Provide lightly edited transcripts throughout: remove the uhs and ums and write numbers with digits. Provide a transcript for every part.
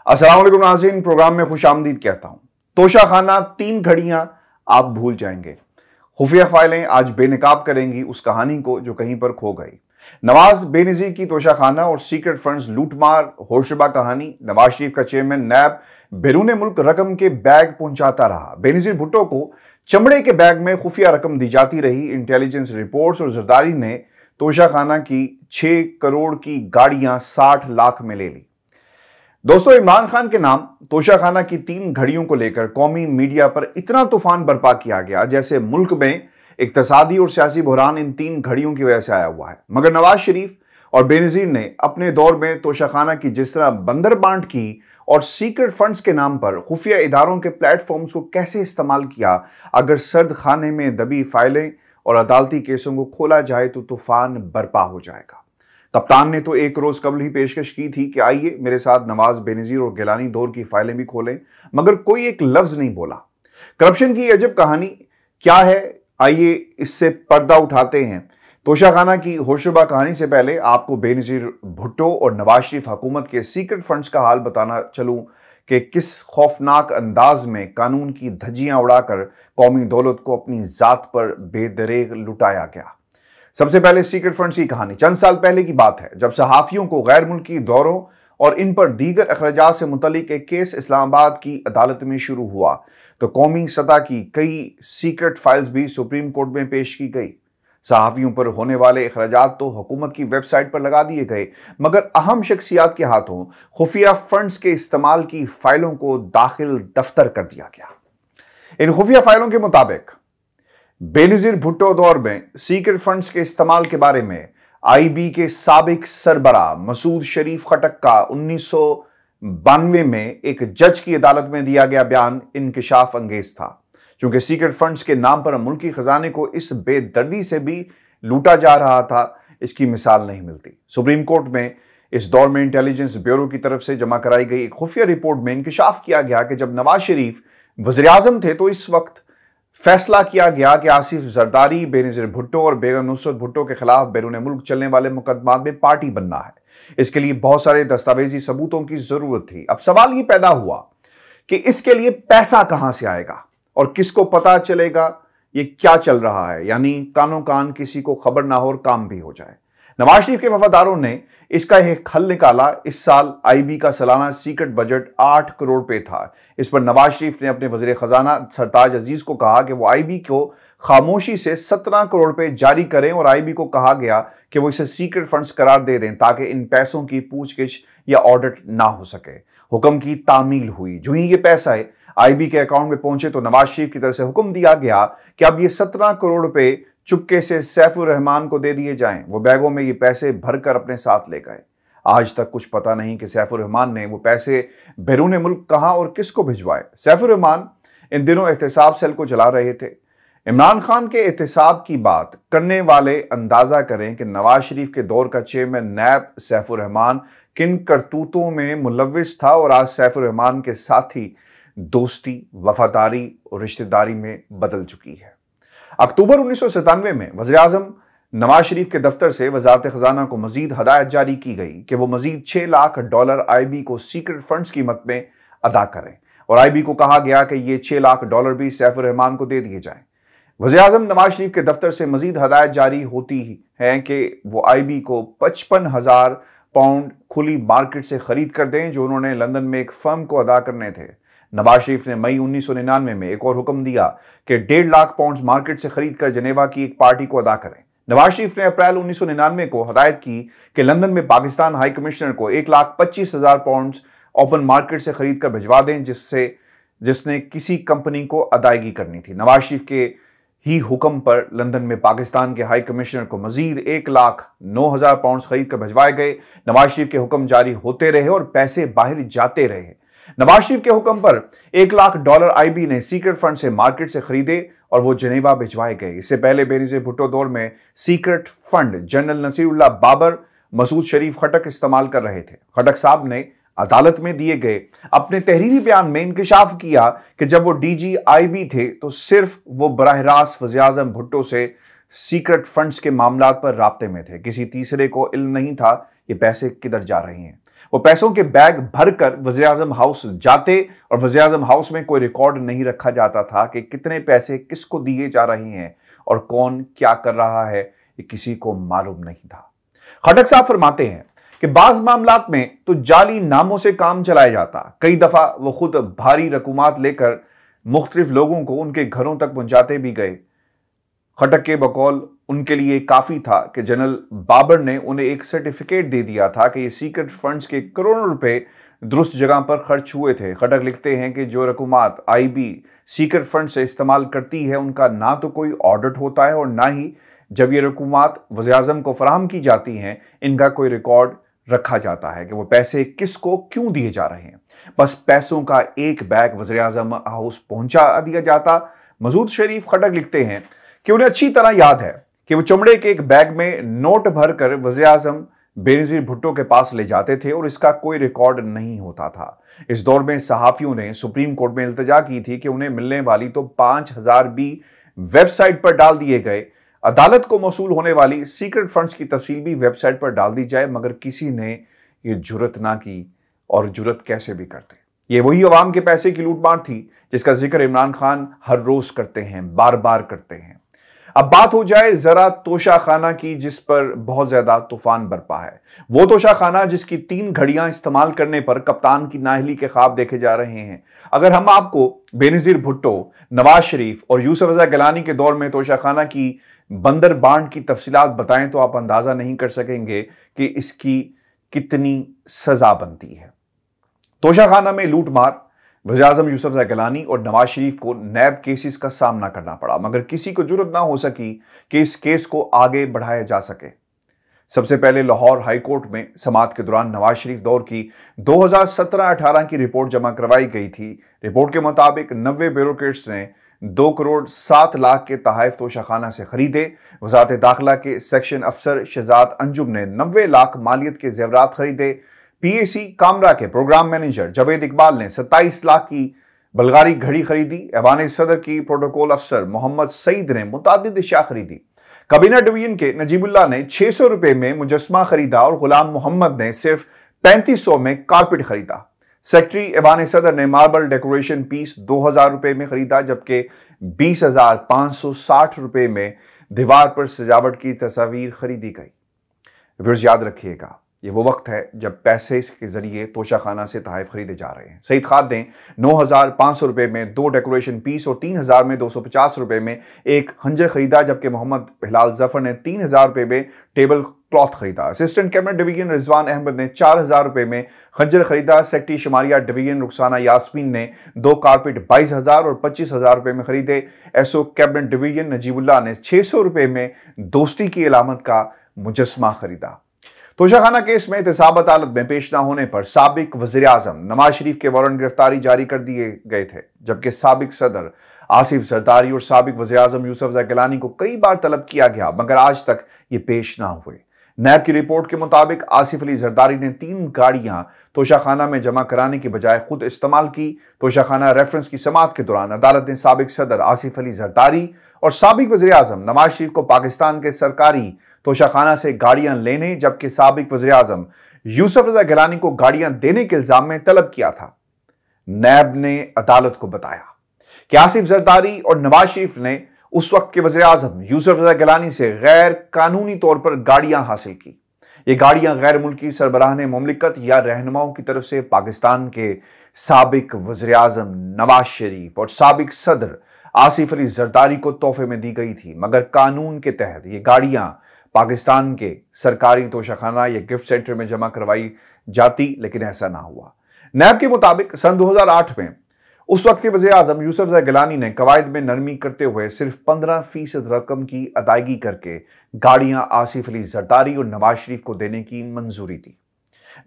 अस्सलाम वालेकुम नाज़रीन, प्रोग्राम में खुशामदीद कहता हूं। तोशाखाना 3 घड़ियां आप भूल जाएंगे। खुफिया फाइलें आज बेनकाब करेंगी उस कहानी को जो कहीं पर खो गई। नवाज बेनजीर की तोशाखाना और सीक्रेट फंड्स लूटमार होशरुबा कहानी। नवाज शरीफ का चेयरमैन नैब बैरून मुल्क रकम के बैग पहुंचाता रहा। बेनजीर भुट्टो को चमड़े के बैग में खुफिया रकम दी जाती रही। इंटेलिजेंस रिपोर्ट्स और जरदारी ने तोशाखाना की 6 करोड़ की गाड़ियां 60 लाख में ले ली। दोस्तों, इमरान खान के नाम तोशाखाना की 3 घड़ियों को लेकर कौमी मीडिया पर इतना तूफान बर्पा किया गया जैसे मुल्क में इक्तसादी और सियासी बहरान इन 3 घड़ियों की वजह से आया हुआ है। मगर नवाज शरीफ और बेनजीर ने अपने दौर में तोशाखाना की जिस तरह बंदरबांट की और सीक्रेट फंड्स के नाम पर खुफिया इदारों के प्लेटफॉर्म्स को कैसे इस्तेमाल किया, अगर सर्द खाने में दबी फाइलें और अदालती केसों को खोला जाए तो तूफान बर्पा हो जाएगा। कप्तान ने तो एक रोज कबल ही पेशकश की थी कि आइए मेरे साथ नवाज बेनजीर और गिलानी दौर की फाइलें भी खोलें, मगर कोई एक लफ्ज नहीं बोला। करप्शन की अजब कहानी क्या है, आइए इससे पर्दा उठाते हैं। तोशाखाना की होशरुबा कहानी से पहले आपको बेनजीर भुट्टो और नवाज शरीफ हुकूमत के सीक्रेट फंड्स का हाल बताना चलूं कि किस खौफनाक अंदाज में कानून की धज्जियां उड़ाकर कौमी दौलत को अपनी जात पर बेदरेग लुटाया गया। सबसे पहले सीक्रेट फंड्स की कहानी चंद साल पहले की बात है, जब सहाफियों को गैर मुल्की दौरों और इन पर दीगर अखराजात से मुतल्लिक एक केस इस्लामाबाद की अदालत में शुरू हुआ तो कौमी सतह की कई सीक्रेट फाइल्स भी सुप्रीम कोर्ट में पेश की गई। सहाफियों पर होने वाले अखराजात तो हुकूमत की वेबसाइट पर लगा दिए गए, मगर अहम शख्सियात के हाथों खुफिया फंड्स के इस्तेमाल की फाइलों को दाखिल दफ्तर कर दिया गया। इन खुफिया फाइलों के मुताबिक बेनजीर भुट्टो दौर में सीक्रेट फंड्स के इस्तेमाल के बारे में आईबी के साबिक सरबरा मसूद शरीफ खटक का 1992 में एक जज की अदालत में दिया गया बयान इंकिशाफ अंगेज था। क्योंकि सीक्रेट फंड्स के नाम पर मुल्की खजाने को इस बेदर्दी से भी लूटा जा रहा था, इसकी मिसाल नहीं मिलती। सुप्रीम कोर्ट में इस दौर में इंटेलिजेंस ब्यूरो की तरफ से जमा कराई गई एक खुफिया रिपोर्ट में इंकिशाफ किया गया कि जब नवाज शरीफ वज़ीर आज़म थे तो इस वक्त फैसला किया गया कि आसिफ जरदारी, बेनजीर भुट्टो और बेगम नुसरत भुट्टो के खिलाफ बैरून मुल्क चलने वाले मुकदमात में पार्टी बनना है। इसके लिए बहुत सारे दस्तावेजी सबूतों की जरूरत थी। अब सवाल यह पैदा हुआ कि इसके लिए पैसा कहां से आएगा और किसको पता चलेगा ये क्या चल रहा है, यानी कानो कान किसी को खबर ना हो और काम भी हो जाए। नवाज शरीफ के वफादारों ने इसका एक हल निकाला। इस साल आईबी का सालाना सीक्रेट बजट 8 करोड़ पे था। इस पर नवाज शरीफ ने अपने वजीर खजाना सरताज अजीज को कहा कि वो आईबी को खामोशी से 17 करोड़ पे जारी करें और आईबी को कहा गया कि वो इसे सीक्रेट फंड्स करार दे दें ताकि इन पैसों की पूछगिछ या ऑडिट ना हो सके। हुक्म की तामील हुई। जो ही ये पैसा आईबी के अकाउंट में पहुंचे तो नवाज शरीफ की तरफ से हुक्म दिया गया कि अब ये 17 करोड़ रुपए चुपके से सैफुर रहमान को दे दिए जाएं। वो बैगों में ये पैसे भरकर अपने साथ ले गए। आज तक कुछ पता नहीं कि सैफुर रहमान ने वो पैसे बैरून मुल्क कहां और किसको भिजवाए। सैफुर रहमान इन दिनों एहतसाब सेल को चला रहे थे। इमरान खान के एहतसाब की बात करने वाले अंदाजा करें कि नवाज शरीफ के दौर का चेयरमैन नैब सैफुर रहमान किन करतूतों में मुलव्विस था और आज सैफुर रहमान के साथी दोस्ती, वफादारी और रिश्तेदारी में बदल चुकी है। अक्टूबर 1997 में वज़ीर आज़म नवाज शरीफ के दफ्तर से वजारत खजाना को मजीद हदायत जारी की गई कि वो मजीद $6 लाख आईबी को सीक्रेट फंड्स की कीमत में अदा करें और आईबी को कहा गया कि ये $6 लाख भी सैफुर रहमान को दे दिए जाएं। वज़ीर आज़म नवाज शरीफ के दफ्तर से मजीद हदायत जारी होती है कि वो आईबी को 55,000 पाउंड खुली मार्केट से खरीद कर दें जो उन्होंने लंदन में एक फर्म को अदा करने थे। नवाज शरीफ ने मई 1999 में एक और हुक्म दिया कि 1.5 लाख पाउंड मार्केट से खरीदकर जनेवा की एक पार्टी को अदा करें। नवाज शरीफ ने अप्रैल 1999 को हदायत की कि लंदन में पाकिस्तान हाई कमिश्नर को 1,25,000 पाउंड ओपन मार्केट से खरीदकर भिजवा दें जिसने किसी कंपनी को अदायगी करनी थी। नवाज शरीफ के ही हुक्म पर लंदन में पाकिस्तान के हाई कमिश्नर को मजीद 1,09,000 पाउंड खरीद कर भिजवाए गए। नवाज शरीफ के हुक्म जारी होते रहे और पैसे बाहर जाते रहे। नवाज शरीफ के हुक्म पर $1 लाख आईबी ने सीक्रेट फंड से मार्केट से खरीदे और वो जनेवा भिजवाए गए। इससे पहले बेनजीर भुट्टो दौर में secret fund general Naseerullah Babar, Masood Sharif Khattak इस्तेमाल कर रहे थे। खटक साहब ने अदालत में दिए गए अपने तहरीरी बयान में इंकिशाफ किया कि जब वो डीजी आईबी थे तो सिर्फ वो बराह रास्त वज़ीर आज़म भुट्टो से सीक्रेट फंड्स के मामलात पर राब्ते में थे। किसी तीसरे को इल्म नहीं था ये पैसे किधर जा रहे हैं। वो पैसों के बैग भरकर वज़ीर-ए-आज़म हाउस जाते और वज़ीर-ए-आज़म हाउस में कोई रिकॉर्ड नहीं रखा जाता था कि कितने पैसे किसको दिए जा रहे हैं और कौन क्या कर रहा है, ये किसी को मालूम नहीं था। खटक साहब फरमाते हैं कि बाज मामलात में तो जाली नामों से काम चलाया जाता। कई दफा वो खुद भारी रकूमात लेकर मुख्तलिफ लोगों को उनके घरों तक पहुंचाते भी गए। खटक के बकौल उनके लिए काफी था कि जनरल बाबर ने उन्हें एक सर्टिफिकेट दे दिया था कि ये सीक्रेट फंड्स के करोड़ों रुपए दुरुस्त जगह पर खर्च हुए थे। खटक लिखते हैं कि जो रकूमात आईबी सीक्रेट फंड से इस्तेमाल करती है उनका ना तो कोई ऑडिट होता है और ना ही जब ये रकूमात वज़ीर-ए-आज़म को फराहम की जाती हैं इनका कोई रिकॉर्ड रखा जाता है कि वो पैसे किसको क्यों दिए जा रहे हैं। बस पैसों का एक बैग वज़ीर-ए-आज़म हाउस पहुंचा दिया जाता। मसूद शरीफ खटक लिखते हैं कि उन्हें अच्छी तरह याद है कि वो चमड़े के एक बैग में नोट भरकर वज़ीर-ए-आज़म बेनज़ीर भुट्टो के पास ले जाते थे और इसका कोई रिकॉर्ड नहीं होता था। इस दौर में सहाफियों ने सुप्रीम कोर्ट में इल्तिजा की थी कि उन्हें मिलने वाली तो 5000 भी वेबसाइट पर डाल दिए गए। अदालत को मौसूल होने वाली सीक्रेट फंड्स की तफसील भी वेबसाइट पर डाल दी जाए, मगर किसी ने ये जुर्रत ना की और जुर्रत कैसे भी करते। ये वही अवाम के पैसे की लूटमार थी जिसका जिक्र इमरान खान हर रोज करते हैं, बार बार करते हैं। अब बात हो जाए जरा तोशा खाना की, जिस पर बहुत ज्यादा तूफान बरपा है। वो तोशा खाना जिसकी 3 घड़ियां इस्तेमाल करने पर कप्तान की नाअहली के ख्वाब देखे जा रहे हैं। अगर हम आपको बेनज़ीर भुट्टो, नवाज शरीफ और यूसुफ रज़ा गिलानी के दौर में तोशा खाना की बंदर बांड की तफसीलात बताएं तो आप अंदाजा नहीं कर सकेंगे कि इसकी कितनी सजा बनती है। तोशा खाना में लूटमार वज़ीर-ए-आज़म यूसुफ रज़ा गिलानी और नवाज शरीफ को नैब केसेस का सामना करना पड़ा, मगर किसी को जुर्रत ना हो सकी कि इस केस को आगे बढ़ाया जा सके। सबसे पहले लाहौर हाई कोर्ट में समाअत के दौरान नवाज शरीफ दौर की 2017-18 की रिपोर्ट जमा करवाई गई थी। रिपोर्ट के मुताबिक 90 ब्यूरोक्रेट्स ने 2 करोड़ 7 लाख के तहाइफ तोशाखाना से खरीदे। वज़ारत दाखिला के सेक्शन अफसर शहजाद अंजुम ने 90 लाख मालियत के जेवरात खरीदे। पीएसी कामरा के प्रोग्राम मैनेजर जावेद इकबाल ने 27 लाख की बलगारी घड़ी खरीदी। ऐवान सदर की प्रोटोकॉल अफसर मोहम्मद सईद ने मुतादिद अशिया खरीदी। काबीना डिवीजन के नजीबुल्लाह ने 600 रुपए में मुजस्मा खरीदा और गुलाम मोहम्मद ने सिर्फ 3500 में कारपेट खरीदा। सेक्रेटरी ऐवान सदर ने मार्बल डेकोरेशन पीस 2000 रुपए में खरीदा, जबकि 20,560 रुपए में दीवार पर सजावट की तस्वीर खरीदी गई। व्यूअर्स याद रखिएगा, ये वो वक्त है जब पैसे के जरिए तोशाखाना से तहाइफ खरीदे जा रहे हैं। सईद खान ने 9,500 रुपए में 2 डेकोरेशन पीस और 3,000 में 250 रुपए में एक खंजर खरीदा, जबकि मोहम्मद हिलाल जफर ने 3,000 रुपए में टेबल क्लॉथ खरीदा। Assistant cabinet division Rizwan Ahmed ने 4,000 रुपए में खंजर खरीदा। सेक्रेटरी शुमारिया डिवीजन रुखसाना यास्मीन ने 2 कारपेट 22,000 और 25,000 रुपए में खरीदे। एसओ कैबिनेट डिवीजन नजीबुल्लाह ने 600 रुपए में दोस्ती की अलामत का मुजस्मा खरीदा। तोशाखाना केस में एहतसाब अदालत में पेश न होने पर साबिक वज़ीर-ए-आज़म नवाज शरीफ के वारंट गिरफ्तारी जारी कर दिए गए थे, जबकि साबिक सदर आसिफ जरदारी और साबिक वज़ीर-ए-आज़म यूसुफ रज़ा गिलानी को कई बार तलब किया गया, मगर आज तक ये पेश ना हुए। नैब की रिपोर्ट के मुताबिक आसिफ अली जरदारी ने 3 गाड़ियां तोशाखाना में जमा कराने की बजाय खुद इस्तेमाल की। तोशाखाना रेफरेंस की समाअत के दौरान अदालत ने साबिक सदर आसिफ अली जरदारी और साबिक वज़ीर-ए-आज़म नवाज शरीफ को पाकिस्तान के सरकारी तोशाखाना से गाड़ियां लेने, जबकि साबिक वज़ीर-ए-आज़म यूसुफ रज़ा गिलानी को गाड़ियां देने के इल्जाम में तलब किया था। नैब ने अदालत को बताया कि आसिफ जरदारी और नवाज शरीफ ने उस वक्त के वज़ीर-ए-आज़म यूसुफ रज़ा गिलानी से गैर कानूनी तौर पर गाड़ियां हासिल की। ये गाड़ियां गैर मुल्की सरबराह मुमलिकत या रहनुमाओं की तरफ से पाकिस्तान के साबिक वज़ीर-ए-आज़म नवाज शरीफ और साबिक सदर आसिफ अली जरदारी को तोहफे में दी गई थी, मगर कानून के तहत ये गाड़ियां पाकिस्तान के सरकारी तोशाखाना या गिफ्ट सेंटर में जमा करवाई जाती, लेकिन ऐसा ना हुआ। नैब के मुताबिक सन 2008 में उस वक्त के वज़ीर-ए-आज़म यूसुफ रज़ा गिलानी ने कवायद में नरमी करते हुए सिर्फ 15% रकम की अदायगी करके गाड़ियां आसिफ अली जरदारी और नवाज शरीफ को देने की मंजूरी दी।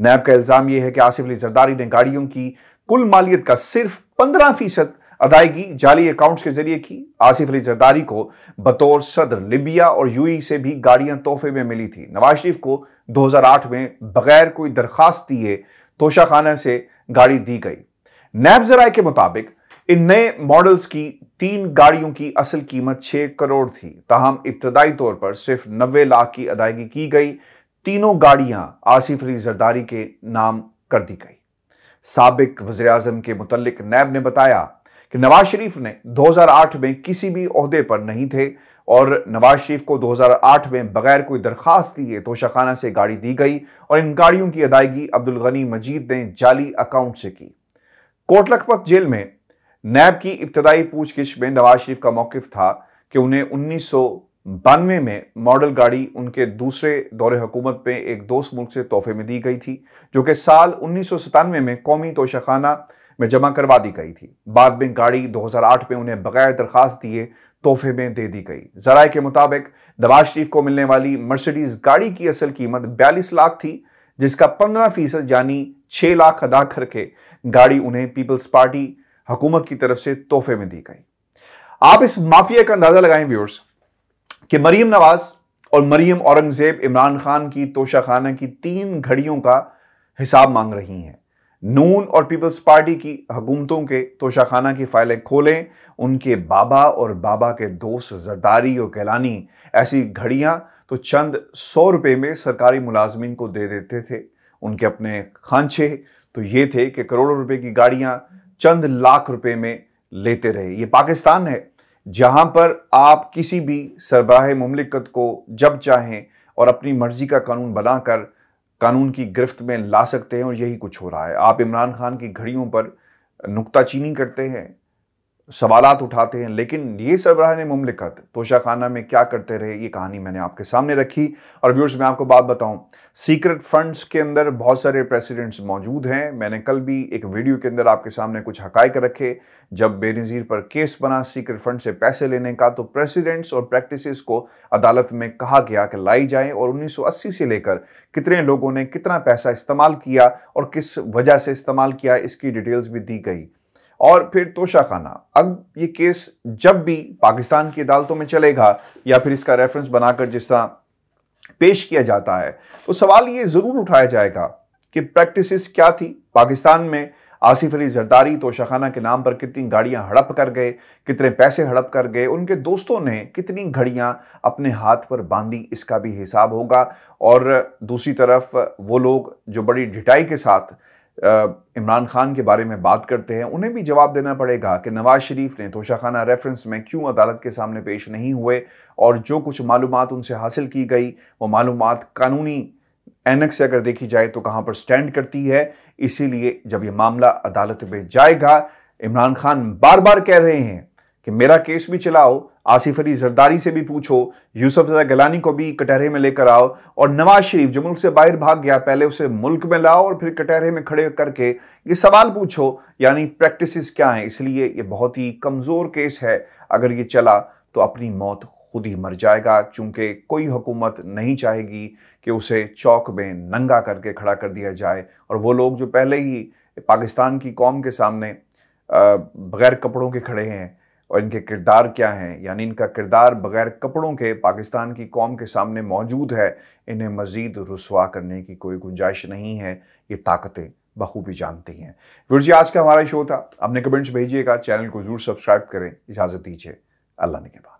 नैब का इल्जाम यह है कि आसिफ अली जरदारी ने गाड़ियों की कुल मालियत का सिर्फ 15% अदायगी जाली अकाउंट्स के जरिए की। आसिफ अली जरदारी को बतौर सदर लिबिया और यूएई से भी गाड़ियां तोहफे में मिली थी। नवाज शरीफ को 2008 में बगैर कोई दरखास्त दिए तोशाखाना से गाड़ी दी गई। नैब ज़राए के मुताबिक इन नए मॉडल्स की 3 गाड़ियों की असल कीमत 6 करोड़ थी, ताहम इब्तदाई तौर पर सिर्फ 90 लाख की अदायगी की गई। तीनों गाड़ियां आसिफ अली जरदारी के नाम कर दी गई। साबिक वज़ीर-ए-आज़म के मुतल्लिक नैब ने बताया कि नवाज शरीफ ने 2008 में किसी भी ओहदे पर नहीं थे और नवाज शरीफ को 2008 में बगैर कोई दरखास्त दिए तोशाखाना से गाड़ी दी गई और इन गाड़ियों की अदायगी अब्दुल गनी मजीद ने जाली अकाउंट से की। कोट लखपत जेल में नैब की इब्तदाई पूछगिछ में नवाज शरीफ का मौकिफ था कि उन्हें 1992 में मॉडल गाड़ी उनके दूसरे दौरे हुकूमत में एक दोस्त मुल्क से तोहफे में दी गई थी, जो कि साल 1997 में कौमी तोशाखाना में जमा करवा दी गई थी। बाद में गाड़ी 2008 में उन्हें बगैर दरखास्त दिए तोहफे में दे दी गई। जराये के मुताबिक नवाज शरीफ को मिलने वाली मर्सिडीज गाड़ी की असल कीमत 42 लाख थी, जिसका 15% यानी 6 लाख अदा करके गाड़ी उन्हें पीपल्स पार्टी हुकूमत की तरफ से तोहफे में दी गई। आप इस माफिया का अंदाजा लगाएं व्यूअर्स कि मरियम नवाज और मरियम औरंगजेब इमरान खान की तोशाखाना की 3 घड़ियों का हिसाब मांग रही हैं। नून और पीपल्स पार्टी की हुकूमतों के तोशाखाना की फाइलें खोलें, उनके बाबा और बाबा के दोस्त जरदारी और कैलानी ऐसी घड़ियां तो चंद 100 रुपए में सरकारी मुलाजमीन को दे देते थे। उनके अपने खांचे तो ये थे कि करोड़ों रुपए की गाड़ियां चंद लाख रुपए में लेते रहे। ये पाकिस्तान है जहां पर आप किसी भी सरबराह मुमलिकत को जब चाहें और अपनी मर्जी का कानून बनाकर कानून की गिरफ्त में ला सकते हैं, और यही कुछ हो रहा है। आप इमरान खान की घड़ियों पर नुक्ताचीनी करते हैं, सवालात उठाते हैं, लेकिन ये सरबराह मुमलिकत तोशाखाना में क्या करते रहे, ये कहानी मैंने आपके सामने रखी। और व्यूअर्स, मैं आपको बात बताऊं, सीक्रेट फंड्स के अंदर बहुत सारे प्रेसिडेंट्स मौजूद हैं। मैंने कल भी एक वीडियो के अंदर आपके सामने कुछ हकायक रखे। जब बेनज़ीर पर केस बना सीक्रेट फंड से पैसे लेने का, तो प्रेसिडेंट्स और प्रैक्टिसेस को अदालत में कहा गया कि लाई जाए और 1980 से लेकर कितने लोगों ने कितना पैसा इस्तेमाल किया और किस वजह से इस्तेमाल किया, इसकी डिटेल्स भी दी गई। और फिर तोशाखाना, अब ये केस जब भी पाकिस्तान की अदालतों में चलेगा या फिर इसका रेफरेंस बनाकर जिस तरह पेश किया जाता है, तो सवाल ये जरूर उठाया जाएगा कि प्रैक्टिसेस क्या थी पाकिस्तान में। आसिफ अली जरदारी तोशाखाना के नाम पर कितनी गाड़ियां हड़प कर गए, कितने पैसे हड़प कर गए, उनके दोस्तों ने कितनी घड़ियां अपने हाथ पर बांधी, इसका भी हिसाब होगा। और दूसरी तरफ वो लोग जो बड़ी ढिठाई के साथ इमरान खान के बारे में बात करते हैं, उन्हें भी जवाब देना पड़ेगा कि नवाज शरीफ ने तोशाखाना रेफरेंस में क्यों अदालत के सामने पेश नहीं हुए, और जो कुछ मालूमात उनसे हासिल की गई वो मालूमात कानूनी एनक से अगर देखी जाए तो कहां पर स्टैंड करती है। इसीलिए जब ये मामला अदालत में जाएगा, इमरान खान बार बार कह रहे हैं कि मेरा केस भी चलाओ, आसिफ अली जरदारी से भी पूछो, यूसुफ गिलानी को भी कटहरे में लेकर आओ, और नवाज शरीफ जो मुल्क से बाहर भाग गया पहले उसे मुल्क में लाओ और फिर कटहरे में खड़े करके ये सवाल पूछो, यानी प्रैक्टिसेस क्या हैं। इसलिए ये बहुत ही कमजोर केस है। अगर ये चला तो अपनी मौत खुद ही मर जाएगा, क्योंकि कोई हुकूमत नहीं चाहेगी कि उसे चौक में नंगा करके खड़ा कर दिया जाए। और वो लोग जो पहले ही पाकिस्तान की कौम के सामने बगैर कपड़ों के खड़े हैं, और इनके किरदार क्या हैं, यानी इनका किरदार बगैर कपड़ों के पाकिस्तान की कौम के सामने मौजूद है, इन्हें मजीद रुसवा करने की कोई गुंजाइश नहीं है। ये ताकतें बखूबी जानती हैं। व्यूअर्स, जी आज का हमारा शो था। अपने कमेंट्स भेजिएगा, चैनल को जरूर सब्सक्राइब करें। इजाज़त दीजिए, अल्लाह ने के बाद।